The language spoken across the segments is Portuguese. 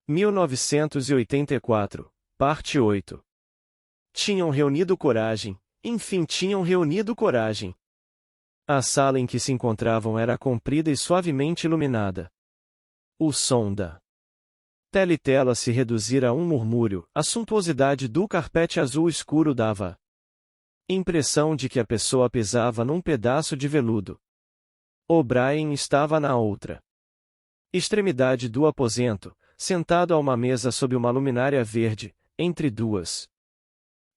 1984, parte 8. Tinham reunido coragem, enfim tinham reunido coragem. A sala em que se encontravam era comprida e suavemente iluminada. O som da teletela se reduzira a um murmúrio, a suntuosidade do carpete azul escuro dava impressão de que a pessoa pisava num pedaço de veludo. O'Brien estava na outra extremidade do aposento, sentado a uma mesa sob uma luminária verde, entre duas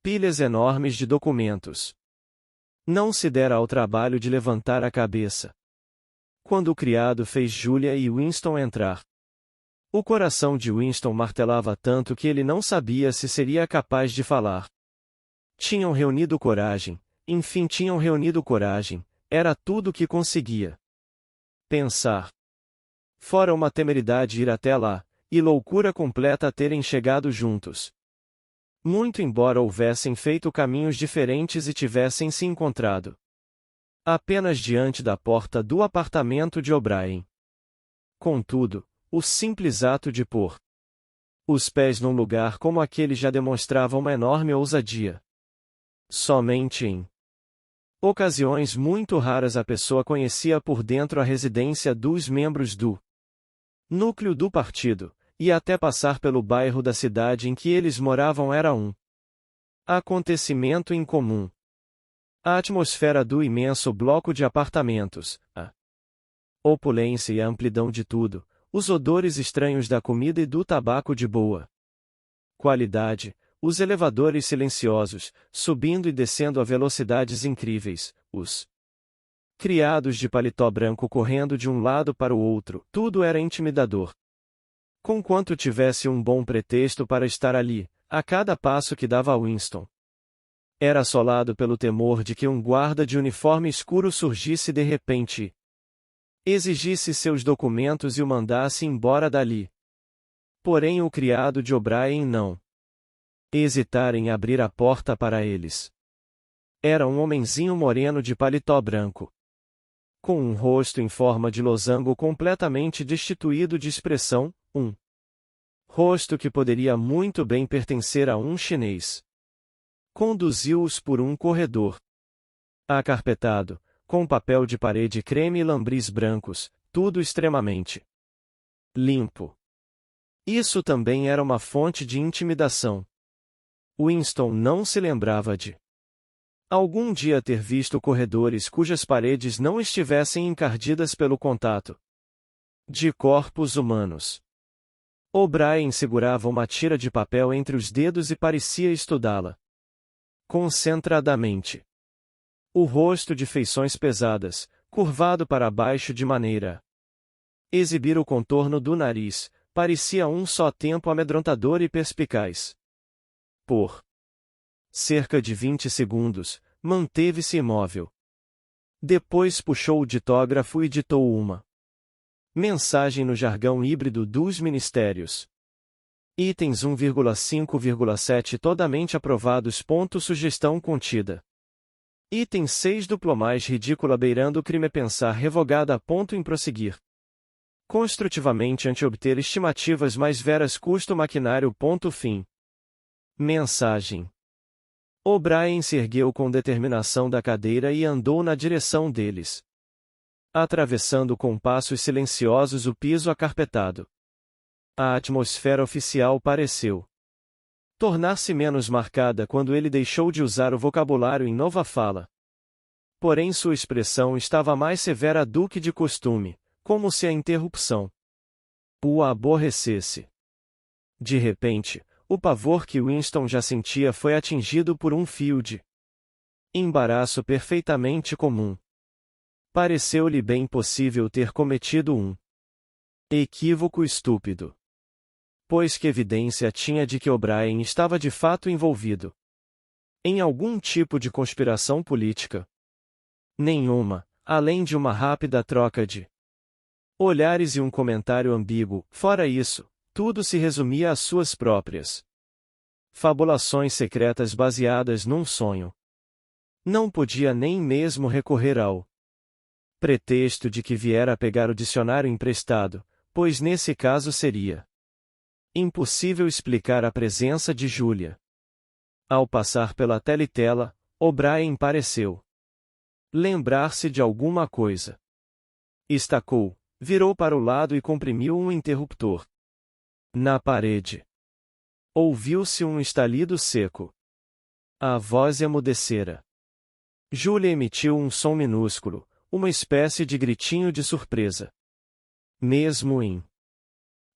pilhas enormes de documentos. Não se dera ao trabalho de levantar a cabeça quando o criado fez Julia e Winston entrar. O coração de Winston martelava tanto que ele não sabia se seria capaz de falar. Tinham reunido coragem, enfim tinham reunido coragem, era tudo o que conseguia pensar. Fora uma temeridade ir até lá, e loucura completa terem chegado juntos. Muito embora houvessem feito caminhos diferentes e tivessem se encontrado apenas diante da porta do apartamento de O'Brien. Contudo, o simples ato de pôr os pés num lugar como aquele já demonstrava uma enorme ousadia. Somente em ocasiões muito raras a pessoa conhecia por dentro a residência dos membros do núcleo do partido, e até passar pelo bairro da cidade em que eles moravam era um acontecimento incomum. A atmosfera do imenso bloco de apartamentos, a opulência e a amplidão de tudo, os odores estranhos da comida e do tabaco de boa qualidade, os elevadores silenciosos, subindo e descendo a velocidades incríveis, os criados de paletó branco correndo de um lado para o outro, tudo era intimidador. Conquanto tivesse um bom pretexto para estar ali, a cada passo que dava Winston era assolado pelo temor de que um guarda de uniforme escuro surgisse de repente e exigisse seus documentos e o mandasse embora dali. Porém o criado de O'Brien não hesitara em abrir a porta para eles. Era um homenzinho moreno de paletó branco, com um rosto em forma de losango completamente destituído de expressão, um rosto que poderia muito bem pertencer a um chinês. Conduziu-os por um corredor acarpetado, com papel de parede creme e lambris brancos, tudo extremamente limpo. Isso também era uma fonte de intimidação. Winston não se lembrava de algum dia ter visto corredores cujas paredes não estivessem encardidas pelo contato de corpos humanos. O'Brien segurava uma tira de papel entre os dedos e parecia estudá-la concentradamente. O rosto de feições pesadas, curvado para baixo de maneira a exibir o contorno do nariz, parecia a um só tempo amedrontador e perspicaz. Por cerca de 20 segundos, manteve-se imóvel. Depois puxou o ditógrafo e ditou uma mensagem no jargão híbrido dos ministérios. Itens 1,5,7 totalmente aprovados. Sugestão contida. Item 6 duplo mais ridícula beirando crime pensar revogada. Em prosseguir construtivamente ante obter estimativas mais veras custo maquinário. Fim. Mensagem. O'Brien se ergueu com determinação da cadeira e andou na direção deles, atravessando com passos silenciosos o piso acarpetado. A atmosfera oficial pareceu tornar-se menos marcada quando ele deixou de usar o vocabulário em nova fala. Porém sua expressão estava mais severa do que de costume, como se a interrupção o aborrecesse. De repente, o pavor que Winston já sentia foi atingido por um fio de embaraço perfeitamente comum. Pareceu-lhe bem possível ter cometido um equívoco estúpido. Pois que evidência tinha de que O'Brien estava de fato envolvido em algum tipo de conspiração política? Nenhuma, além de uma rápida troca de olhares e um comentário ambíguo. Fora isso, tudo se resumia às suas próprias fabulações secretas baseadas num sonho. Não podia nem mesmo recorrer ao pretexto de que viera a pegar o dicionário emprestado, pois nesse caso seria Impossível explicar a presença de Julia. Ao passar pela teletela, O'Brien pareceu lembrar-se de alguma coisa. Estacou, virou para o lado e comprimiu um interruptor. Na parede. Ouviu-se um estalido seco. A voz emudecera. Julia emitiu um som minúsculo, uma espécie de gritinho de surpresa. Mesmo em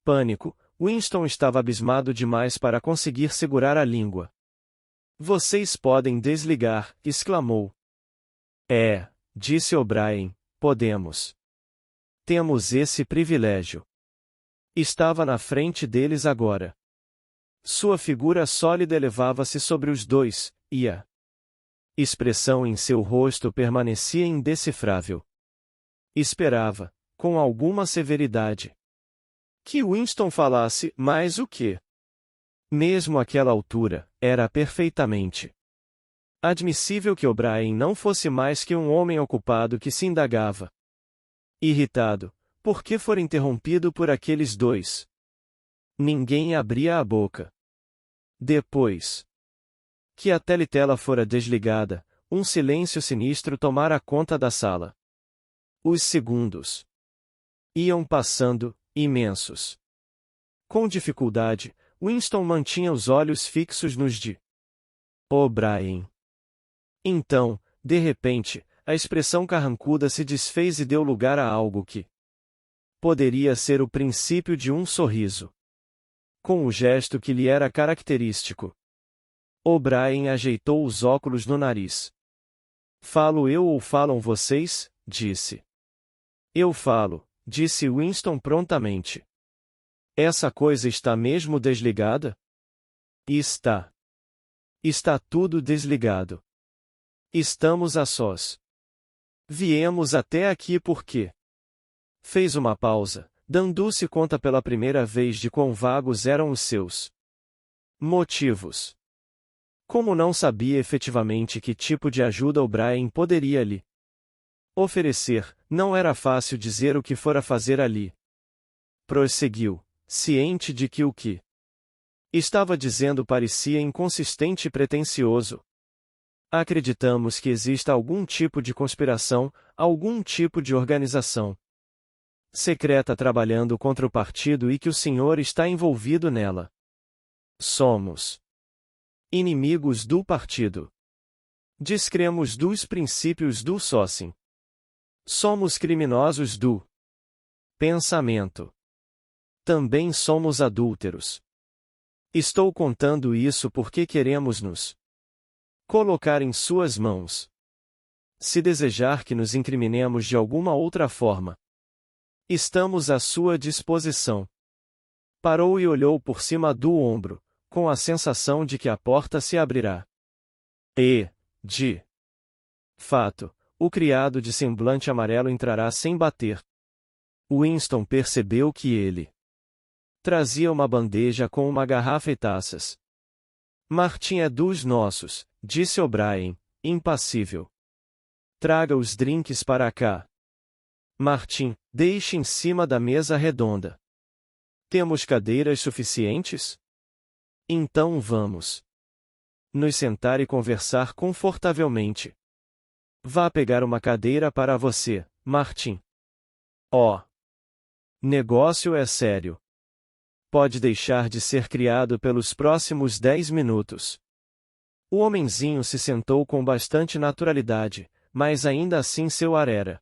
pânico, Winston estava abismado demais para conseguir segurar a língua. Vocês podem desligar, exclamou. Disse O'Brien, podemos. Temos esse privilégio. Estava na frente deles agora. Sua figura sólida elevava-se sobre os dois, e a expressão em seu rosto permanecia indecifrável. Esperava, com alguma severidade, que Winston falasse, mas o quê? Mesmo àquela altura, era perfeitamente admissível que O'Brien não fosse mais que um homem ocupado que se indagava. Irritado, por que fora interrompido por aqueles dois? Ninguém abria a boca. Depois que a teletela fora desligada, um silêncio sinistro tomara conta da sala. Os segundos iam passando, imensos. Com dificuldade, Winston mantinha os olhos fixos nos de O'Brien. Então, de repente, a expressão carrancuda se desfez e deu lugar a algo que poderia ser o princípio de um sorriso. Com o gesto que lhe era característico, O'Brien ajeitou os óculos no nariz. Falo eu ou falam vocês? Disse. Eu falo, disse Winston prontamente. Essa coisa está mesmo desligada? Está. Está tudo desligado. Estamos a sós. Viemos até aqui porque. Fez uma pausa, dando-se conta pela primeira vez de quão vagos eram os seus motivos. Como não sabia efetivamente que tipo de ajuda O'Brien poderia lhe oferecer, não era fácil dizer o que fora fazer ali. Prosseguiu, ciente de que o que estava dizendo parecia inconsistente e pretensioso. Acreditamos que exista algum tipo de conspiração, algum tipo de organização secreta trabalhando contra o partido e que o senhor está envolvido nela. Somos inimigos do partido. Descremos dos princípios do Socin. Somos criminosos do pensamento. Também somos adúlteros. Estou contando isso porque queremos nos colocar em suas mãos. Se desejar que nos incriminemos de alguma outra forma, estamos à sua disposição. Parou e olhou por cima do ombro, com a sensação de que a porta se abrirá. De fato, o criado de semblante amarelo entrará sem bater. Winston percebeu que ele trazia uma bandeja com uma garrafa e taças. Martin é dos nossos, disse O'Brien, impassível. Traga os drinks para cá. Martin, deixe em cima da mesa redonda. Temos cadeiras suficientes? Então vamos nos sentar e conversar confortavelmente. Vá pegar uma cadeira para você, Martin. Negócio é sério. Pode deixar de ser criado pelos próximos 10 minutos. O homenzinho se sentou com bastante naturalidade, mas ainda assim seu ar era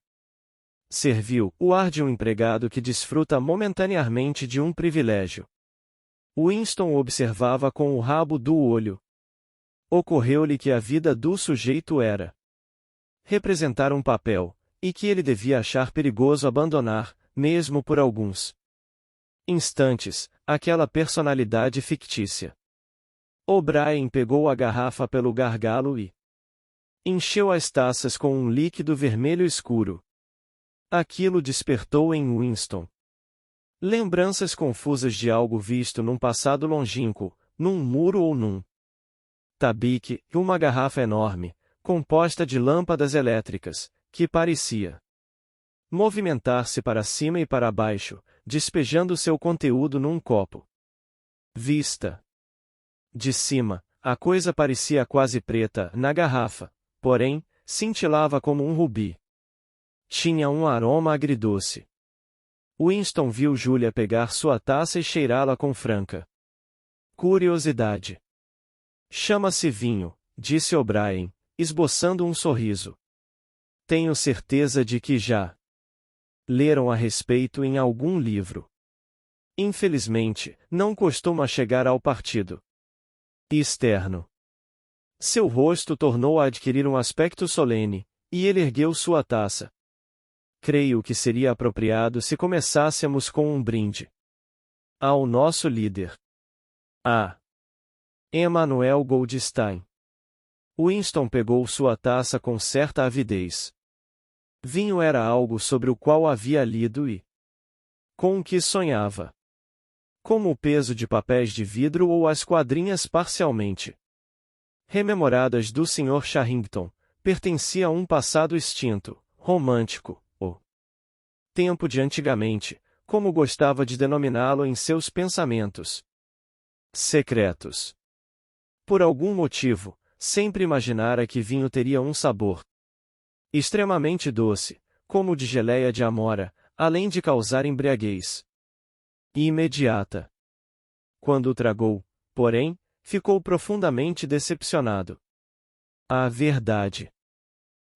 servil, o ar de um empregado que desfruta momentaneamente de um privilégio. Winston observava com o rabo do olho. Ocorreu-lhe que a vida do sujeito era representar um papel, e que ele devia achar perigoso abandonar, mesmo por alguns instantes, aquela personalidade fictícia. O'Brien pegou a garrafa pelo gargalo e encheu as taças com um líquido vermelho escuro. Aquilo despertou em Winston lembranças confusas de algo visto num passado longínquo, num muro ou num tabique, e uma garrafa enorme, composta de lâmpadas elétricas, que parecia movimentar-se para cima e para baixo, despejando seu conteúdo num copo. Vista de cima, a coisa parecia quase preta na garrafa, porém, cintilava como um rubi. Tinha um aroma agridoce. Winston viu Julia pegar sua taça e cheirá-la com franca curiosidade. Chama-se vinho, disse O'Brien, esboçando um sorriso. Tenho certeza de que já leram a respeito em algum livro. Infelizmente, não costuma chegar ao partido externo. Seu rosto tornou a adquirir um aspecto solene, e ele ergueu sua taça. Creio que seria apropriado se começássemos com um brinde ao nosso líder. A. Emanuel Goldstein. Winston pegou sua taça com certa avidez. Vinho era algo sobre o qual havia lido e com o que sonhava. Como o peso de papéis de vidro ou as quadrinhas parcialmente rememoradas do Sr. Charrington, pertencia a um passado extinto, romântico, o tempo de antigamente, como gostava de denominá-lo em seus pensamentos secretos. Por algum motivo, sempre imaginara que vinho teria um sabor extremamente doce, como o de geleia de amora, além de causar embriaguez imediata. Quando o tragou, porém, ficou profundamente decepcionado. A verdade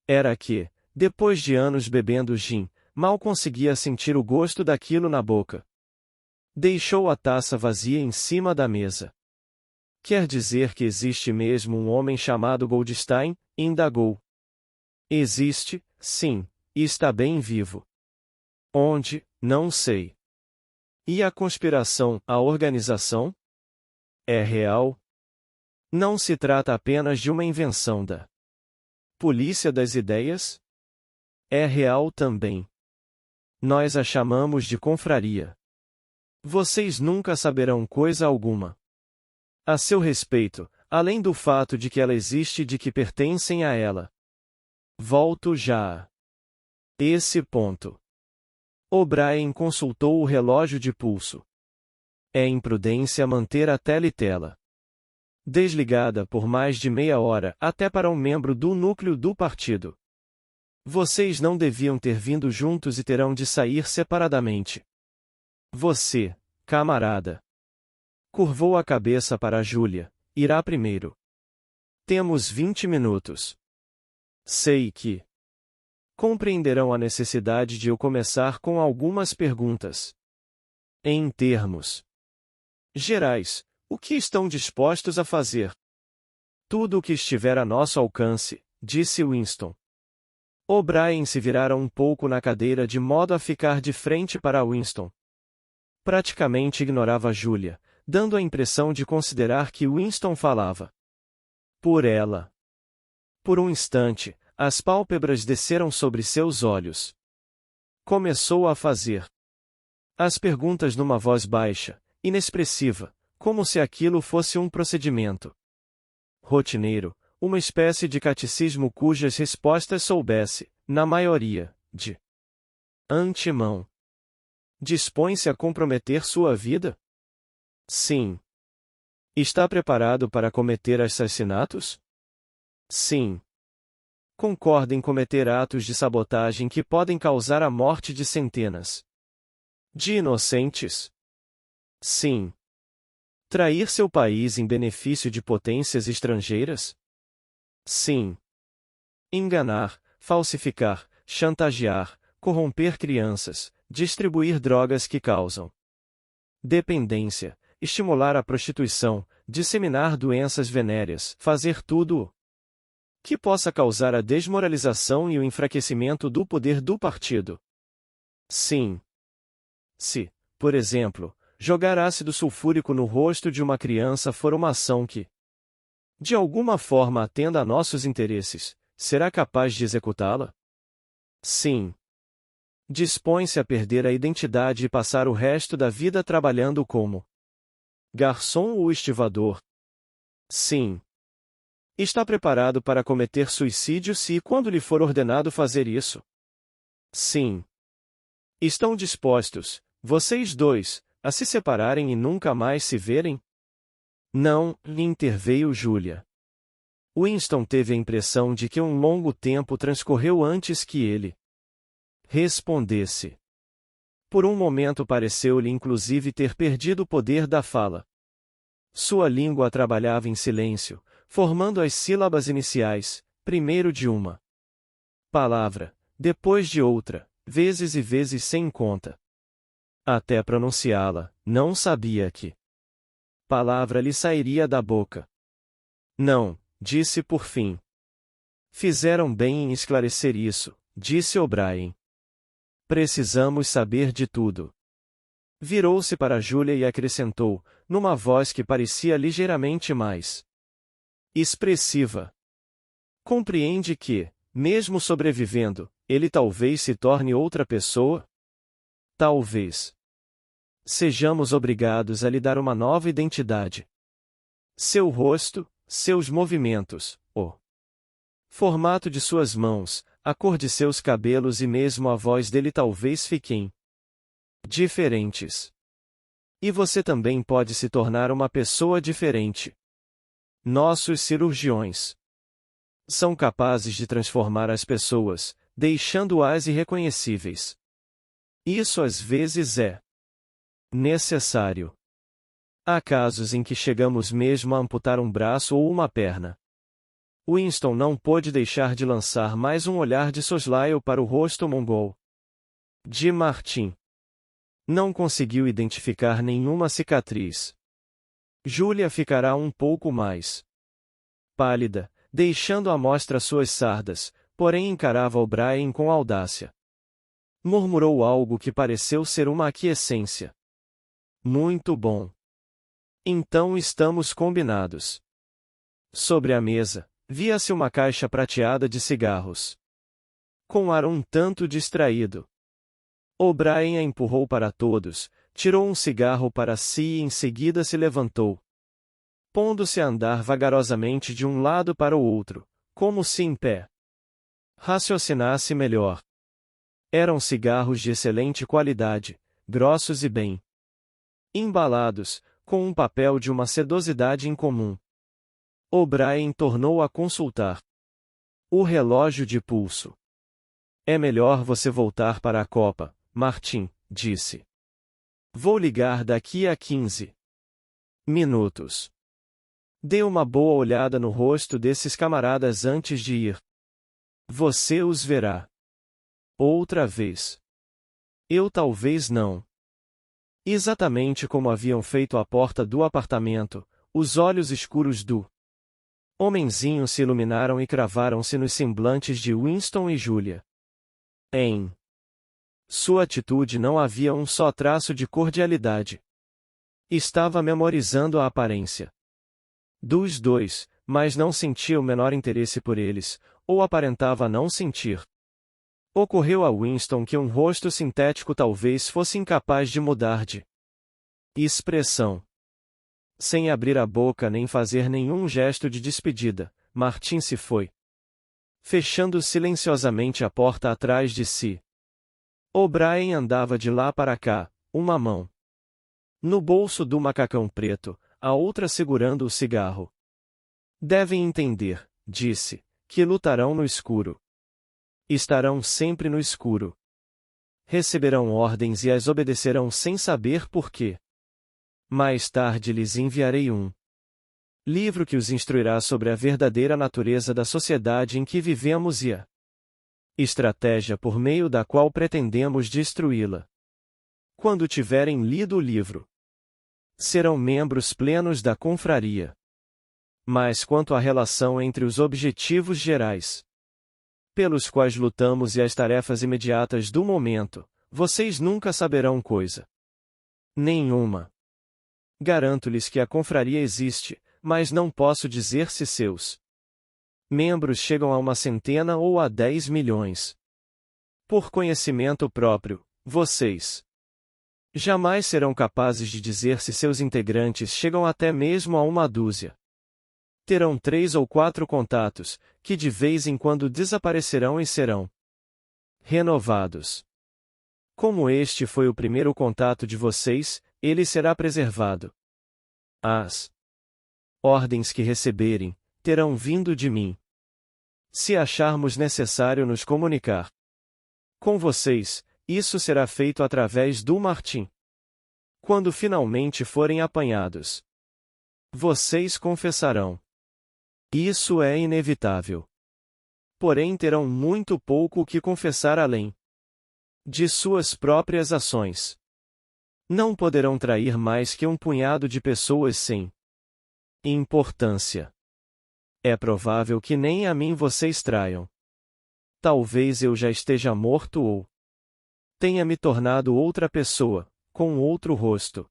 era que, depois de anos bebendo gin, mal conseguia sentir o gosto daquilo na boca. Deixou a taça vazia em cima da mesa. Quer dizer que existe mesmo um homem chamado Goldstein? Indagou. Existe, sim, e está bem vivo. Onde? Não sei. E a conspiração, a organização? É real? Não se trata apenas de uma invenção da polícia das ideias? É real também. Nós a chamamos de confraria. Vocês nunca saberão coisa alguma a seu respeito, além do fato de que ela existe e de que pertencem a ela. Volto já a esse ponto. O'Brien consultou o relógio de pulso. É imprudência manter a teletela desligada por mais de meia hora, até para um membro do núcleo do partido. Vocês não deviam ter vindo juntos e terão de sair separadamente. Você, camarada. Curvou a cabeça para Julia. Irá primeiro. Temos 20 minutos. Sei que compreenderão a necessidade de eu começar com algumas perguntas. Em termos gerais, o que estão dispostos a fazer? Tudo o que estiver a nosso alcance, disse Winston. O'Brien se virara um pouco na cadeira de modo a ficar de frente para Winston. Praticamente ignorava Julia, dando a impressão de considerar que Winston falava por ela. Por um instante, as pálpebras desceram sobre seus olhos. Começou a fazer as perguntas numa voz baixa, inexpressiva, como se aquilo fosse um procedimento rotineiro, uma espécie de catecismo cujas respostas soubesse, na maioria, de antemão. Dispõe-se a comprometer sua vida? Sim. Está preparado para cometer assassinatos? Sim. Concorda em cometer atos de sabotagem que podem causar a morte de centenas de inocentes? Sim. Trair seu país em benefício de potências estrangeiras? Sim. Enganar, falsificar, chantagear, corromper crianças, distribuir drogas que causam dependência, estimular a prostituição, disseminar doenças venéreas, fazer tudo o que possa causar a desmoralização e o enfraquecimento do poder do partido. Sim. Se, por exemplo, jogar ácido sulfúrico no rosto de uma criança for uma ação que, de alguma forma atenda a nossos interesses, será capaz de executá-la? Sim. Dispõe-se a perder a identidade e passar o resto da vida trabalhando como garçom ou estivador? Sim. Está preparado para cometer suicídio se e quando lhe for ordenado fazer isso? Sim. Estão dispostos, vocês dois, a se separarem e nunca mais se verem? Não, interveio Julia. Winston teve a impressão de que um longo tempo transcorreu antes que ele respondesse. Por um momento pareceu-lhe inclusive ter perdido o poder da fala. Sua língua trabalhava em silêncio, formando as sílabas iniciais, primeiro de uma palavra, depois de outra, vezes e vezes sem conta. Até pronunciá-la, não sabia que palavra lhe sairia da boca. Não, disse por fim. Fizeram bem em esclarecer isso, disse O'Brien. Precisamos saber de tudo. Virou-se para Julia e acrescentou, numa voz que parecia ligeiramente mais expressiva. Compreende que, mesmo sobrevivendo, ele talvez se torne outra pessoa? Talvez. Sejamos obrigados a lhe dar uma nova identidade. Seu rosto, seus movimentos, o formato de suas mãos, a cor de seus cabelos e mesmo a voz dele talvez fiquem diferentes. E você também pode se tornar uma pessoa diferente. Nossos cirurgiões são capazes de transformar as pessoas, deixando-as irreconhecíveis. Isso às vezes é necessário. Há casos em que chegamos mesmo a amputar um braço ou uma perna. Winston não pôde deixar de lançar mais um olhar de soslaio para o rosto mongol de Martin. Não conseguiu identificar nenhuma cicatriz. Julia ficará um pouco mais pálida, deixando à mostra suas sardas, porém encarava O'Brien com audácia. Murmurou algo que pareceu ser uma aquiescência. Muito bom. Então estamos combinados. Sobre a mesa, via-se uma caixa prateada de cigarros. Com ar um tanto distraído. O'Brien a empurrou para todos, tirou um cigarro para si e em seguida se levantou. Pondo-se a andar vagarosamente de um lado para o outro, como se em pé raciocinasse melhor. Eram cigarros de excelente qualidade, grossos e bem embalados, com um papel de uma sedosidade incomum. O'Brien tornou a consultar o relógio de pulso. É melhor você voltar para a copa, Martin, disse. Vou ligar daqui a 15 minutos. Dê uma boa olhada no rosto desses camaradas antes de ir. Você os verá outra vez. Eu talvez não. Exatamente como haviam feito à porta do apartamento, os olhos escuros do homenzinho se iluminaram e cravaram-se nos semblantes de Winston e Julia. Em sua atitude não havia um só traço de cordialidade. Estava memorizando a aparência dos dois, mas não sentia o menor interesse por eles, ou aparentava não sentir. Ocorreu a Winston que um rosto sintético talvez fosse incapaz de mudar de expressão. Sem abrir a boca nem fazer nenhum gesto de despedida, Martin se foi, fechando silenciosamente a porta atrás de si. O'Brien andava de lá para cá, uma mão no bolso do macacão preto, a outra segurando o cigarro. Devem entender, disse, que lutarão no escuro. Estarão sempre no escuro. Receberão ordens e as obedecerão sem saber por quê. Mais tarde lhes enviarei um livro que os instruirá sobre a verdadeira natureza da sociedade em que vivemos e a estratégia por meio da qual pretendemos destruí-la. Quando tiverem lido o livro, serão membros plenos da confraria. Mas quanto à relação entre os objetivos gerais pelos quais lutamos e as tarefas imediatas do momento, vocês nunca saberão coisa nenhuma. Garanto-lhes que a confraria existe, mas não posso dizer se seus membros chegam a 100 ou a 10 milhões. Por conhecimento próprio, vocês jamais serão capazes de dizer se seus integrantes chegam até mesmo a 1 dúzia. Terão 3 ou 4 contatos, que de vez em quando desaparecerão e serão renovados. Como este foi o primeiro contato de vocês, ele será preservado. As Ordens que receberem, terão vindo de mim. Se acharmos necessário nos comunicar com vocês, isso será feito através do Martim. Quando finalmente forem apanhados, vocês confessarão. Isso é inevitável. Porém terão muito pouco o que confessar além de suas próprias ações. Não poderão trair mais que um punhado de pessoas sem importância. É provável que nem a mim vocês traiam. Talvez eu já esteja morto ou tenha me tornado outra pessoa, com outro rosto.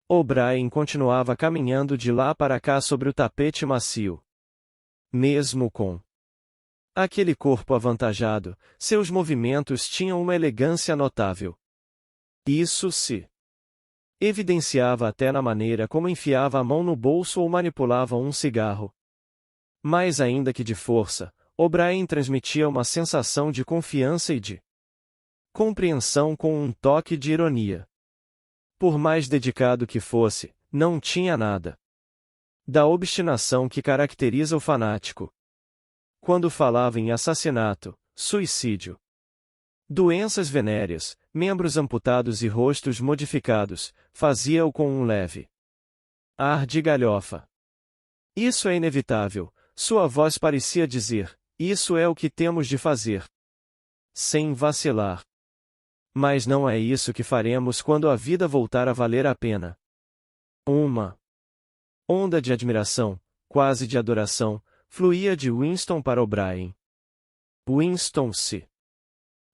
O'Brien continuava caminhando de lá para cá sobre o tapete macio. Mesmo com aquele corpo avantajado, seus movimentos tinham uma elegância notável. Isso se evidenciava até na maneira como enfiava a mão no bolso ou manipulava um cigarro. Mais ainda que de força, O'Brien transmitia uma sensação de confiança e de compreensão com um toque de ironia. Por mais dedicado que fosse, não tinha nada da obstinação que caracteriza o fanático. Quando falava em assassinato, suicídio, doenças venéreas, membros amputados e rostos modificados, fazia-o com um leve ar de galhofa. Isso é inevitável, sua voz parecia dizer, isso é o que temos de fazer. Sem vacilar. Mas não é isso que faremos quando a vida voltar a valer a pena. Uma onda de admiração, quase de adoração, fluía de Winston para O'Brien. Winston se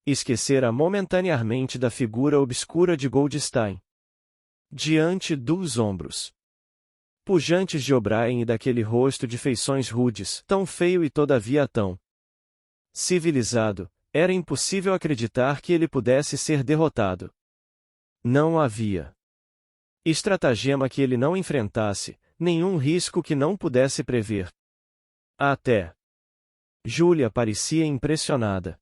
esquecera momentaneamente da figura obscura de Goldstein. Diante dos ombros pujantes de O'Brien e daquele rosto de feições rudes, tão feio e todavia tão civilizado, era impossível acreditar que ele pudesse ser derrotado. Não havia estratagema que ele não enfrentasse, nenhum risco que não pudesse prever. Até Júlia parecia impressionada.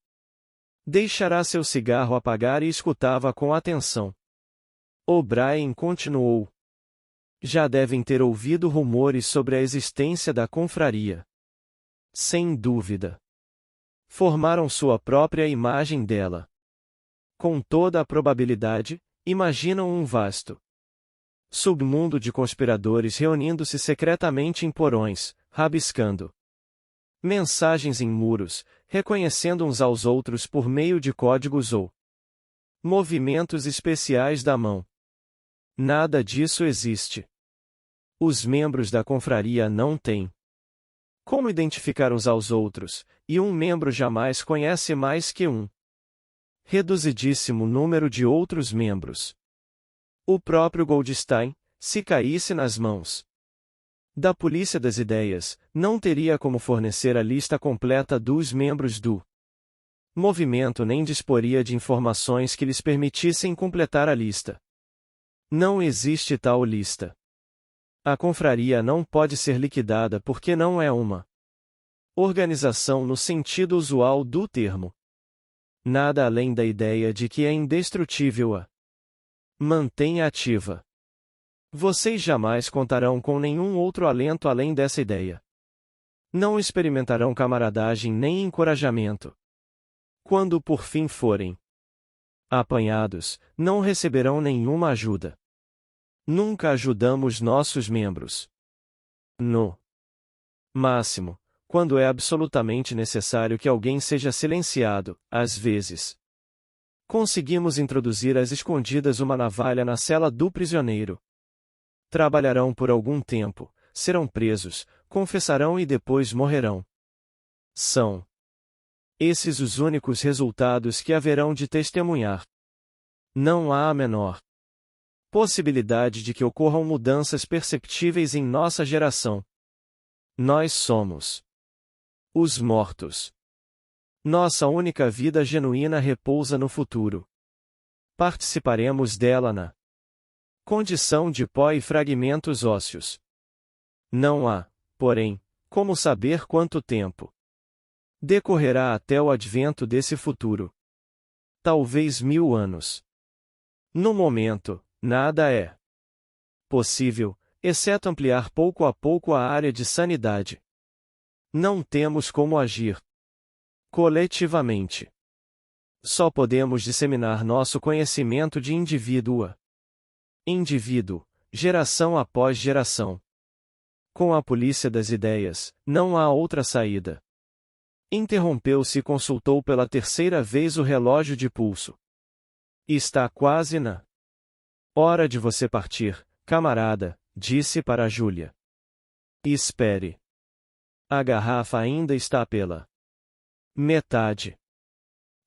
Deixará seu cigarro apagar e escutava com atenção. O'Brien continuou. Já devem ter ouvido rumores sobre a existência da confraria. Sem dúvida. Formaram sua própria imagem dela. Com toda a probabilidade, imaginam um vasto submundo de conspiradores reunindo-se secretamente em porões, rabiscando mensagens em muros, reconhecendo uns aos outros por meio de códigos ou movimentos especiais da mão. Nada disso existe. Os membros da confraria não têm como identificar uns aos outros, e um membro jamais conhece mais que um reduzidíssimo número de outros membros. O próprio Goldstein, se caísse nas mãos da polícia das ideias, não teria como fornecer a lista completa dos membros do movimento nem disporia de informações que lhes permitissem completar a lista. Não existe tal lista. A confraria não pode ser liquidada porque não é uma organização no sentido usual do termo. Nada além da ideia de que é indestrutível a mantém ativa. Vocês jamais contarão com nenhum outro alento além dessa ideia. Não experimentarão camaradagem nem encorajamento. Quando por fim forem apanhados, não receberão nenhuma ajuda. Nunca ajudamos nossos membros. No máximo, quando é absolutamente necessário que alguém seja silenciado, às vezes conseguimos introduzir às escondidas uma navalha na cela do prisioneiro. Trabalharão por algum tempo, serão presos, confessarão e depois morrerão. São esses os únicos resultados que haverão de testemunhar. Não há a menor possibilidade de que ocorram mudanças perceptíveis em nossa geração. Nós somos os mortos. Nossa única vida genuína repousa no futuro. Participaremos dela na condição de pó e fragmentos ósseos. Não há, porém, como saber quanto tempo decorrerá até o advento desse futuro. Talvez 1000 anos. No momento, nada é possível, exceto ampliar pouco a pouco a área de sanidade. Não temos como agir coletivamente. Só podemos disseminar nosso conhecimento de indivíduo a indivíduo, geração após geração. Com a polícia das ideias, não há outra saída. Interrompeu-se e consultou pela terceira vez o relógio de pulso. Está quase na hora de você partir, camarada, disse para Júlia. Espere. A garrafa ainda está pela metade.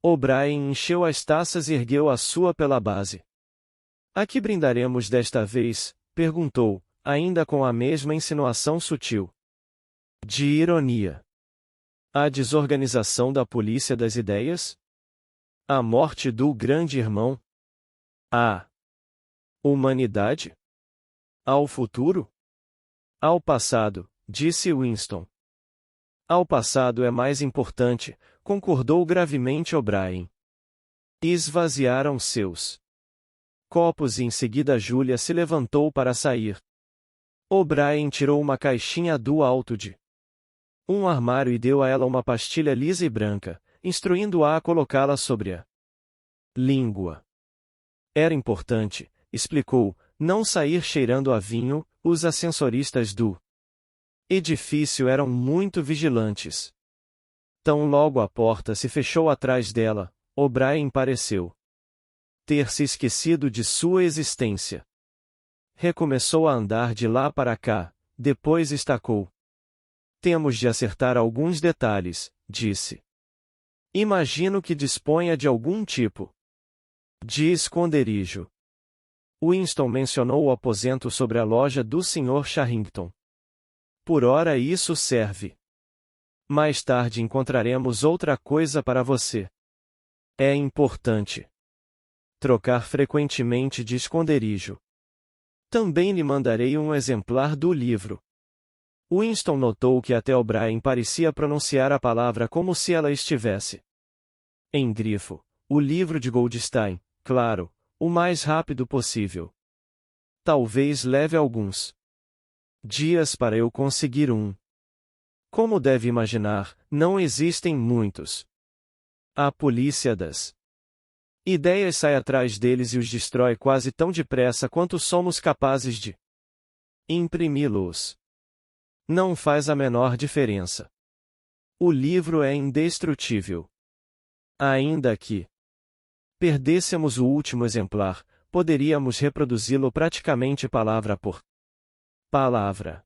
O'Brien encheu as taças e ergueu a sua pela base. A que brindaremos desta vez? Perguntou, ainda com a mesma insinuação sutil de ironia. A desorganização da polícia das ideias? A morte do grande irmão? A humanidade? Ao futuro? Ao passado, disse Winston. Ao passado é mais importante, concordou gravemente O'Brien. Esvaziaram seus copos e em seguida Júlia se levantou para sair. O'Brien tirou uma caixinha do alto de um armário e deu a ela uma pastilha lisa e branca, instruindo-a a colocá-la sobre a língua. Era importante, explicou, não sair cheirando a vinho. Os ascensoristas do edifício eram muito vigilantes. Tão logo a porta se fechou atrás dela, O'Brien pareceu ter se esquecido de sua existência. Recomeçou a andar de lá para cá, depois estacou. Temos de acertar alguns detalhes, disse. Imagino que disponha de algum tipo de esconderijo. Winston mencionou o aposento sobre a loja do Sr. Charrington. Por ora isso serve. Mais tarde encontraremos outra coisa para você. É importante trocar frequentemente de esconderijo. Também lhe mandarei um exemplar do livro. Winston notou que até O'Brien parecia pronunciar a palavra como se ela estivesse em grifo. O livro de Goldstein, claro, o mais rápido possível. Talvez leve alguns dias para eu conseguir um. Como deve imaginar, não existem muitos. A polícia das ideias sai atrás deles e os destrói quase tão depressa quanto somos capazes de imprimi-los. Não faz a menor diferença. O livro é indestrutível. Ainda que perdêssemos o último exemplar, poderíamos reproduzi-lo praticamente palavra por palavra.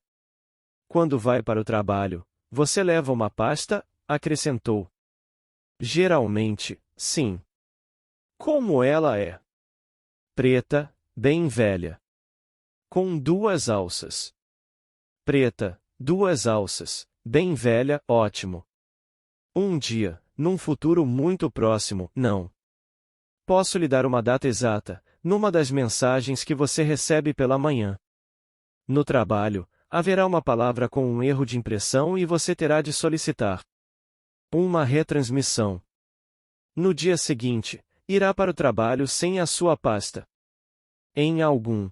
Quando vai para o trabalho, você leva uma pasta? Acrescentou. Geralmente, sim. Como ela é? Preta, bem velha. Com 2 alças. Preta, 2 alças, bem velha, ótimo. Um dia, num futuro muito próximo, não. Posso lhe dar uma data exata, numa das mensagens que você recebe pela manhã. No trabalho, haverá uma palavra com um erro de impressão e você terá de solicitar uma retransmissão. No dia seguinte, irá para o trabalho sem a sua pasta. Em algum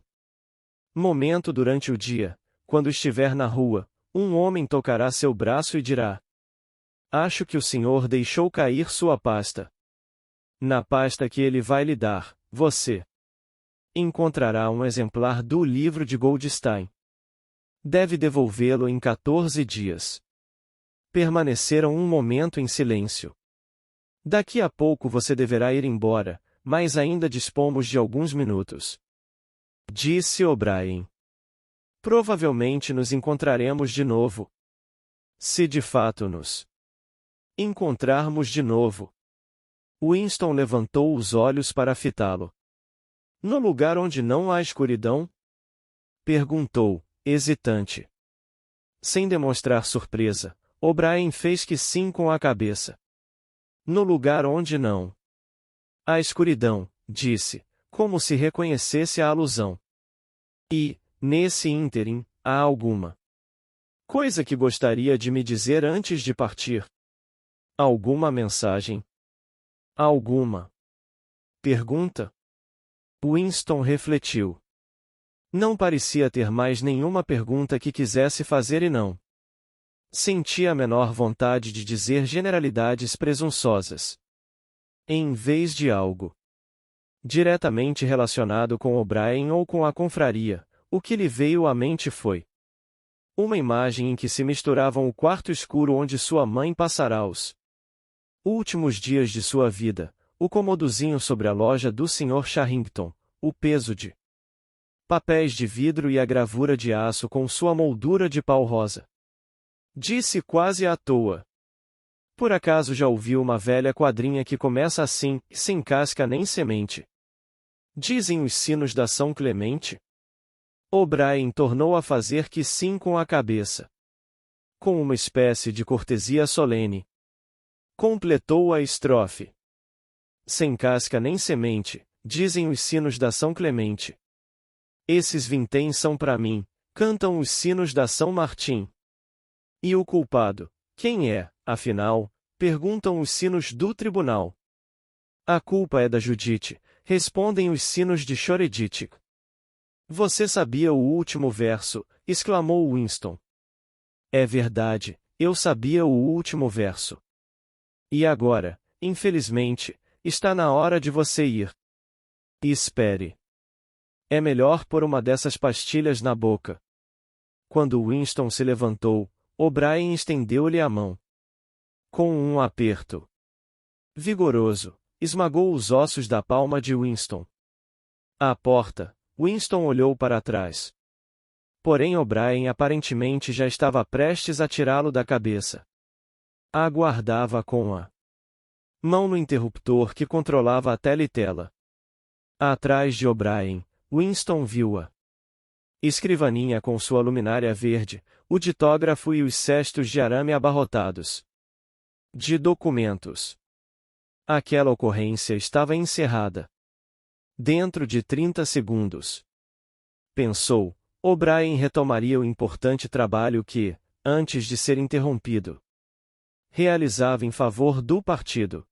momento durante o dia, quando estiver na rua, um homem tocará seu braço e dirá: Acho que o senhor deixou cair sua pasta. Na pasta que ele vai lhe dar, você encontrará um exemplar do livro de Goldstein. Deve devolvê-lo em 14 dias. Permaneceram um momento em silêncio. Daqui a pouco você deverá ir embora, mas ainda dispomos de alguns minutos. Disse O'Brien. Provavelmente nos encontraremos de novo. Se de fato nos encontrarmos de novo. Winston levantou os olhos para fitá-lo. No lugar onde não há escuridão? Perguntou, hesitante. Sem demonstrar surpresa, O'Brien fez que sim com a cabeça. No lugar onde não há escuridão, disse, como se reconhecesse a alusão. E, nesse ínterim, há alguma coisa que gostaria de me dizer antes de partir? Alguma mensagem? Alguma pergunta? Winston refletiu. Não parecia ter mais nenhuma pergunta que quisesse fazer e não sentia a menor vontade de dizer generalidades presunçosas. Em vez de algo diretamente relacionado com O'Brien ou com a confraria, o que lhe veio à mente foi uma imagem em que se misturavam o quarto escuro onde sua mãe passará os últimos dias de sua vida, o comodozinho sobre a loja do Sr. Charrington, o peso de papéis de vidro e a gravura de aço com sua moldura de pau rosa. Disse quase à toa. Por acaso já ouviu uma velha quadrinha que começa assim, sem casca nem semente? Dizem os sinos da São Clemente? O'Brien tornou a fazer que sim com a cabeça. Com uma espécie de cortesia solene. Completou a estrofe. Sem casca nem semente, dizem os sinos da São Clemente. Esses vinténs são para mim, cantam os sinos da São Martim. E o culpado, quem é, afinal? Perguntam os sinos do tribunal. A culpa é da Judite, respondem os sinos de Shoreditch. Você sabia o último verso? Exclamou Winston. É verdade, eu sabia o último verso. E agora, infelizmente, está na hora de você ir. Espere. É melhor pôr uma dessas pastilhas na boca. Quando Winston se levantou, O'Brien estendeu-lhe a mão. Com um aperto vigoroso, esmagou os ossos da palma de Winston. À porta, Winston olhou para trás. Porém O'Brien aparentemente já estava prestes a tirá-lo da cabeça. Aguardava com a mão no interruptor que controlava a teletela. Atrás de O'Brien, Winston viu-a escrivaninha com sua luminária verde, o ditógrafo e os cestos de arame abarrotados de documentos. Aquela ocorrência estava encerrada. Dentro de 30 segundos. Pensou, O'Brien retomaria o importante trabalho que, antes de ser interrompido, realizava em favor do partido.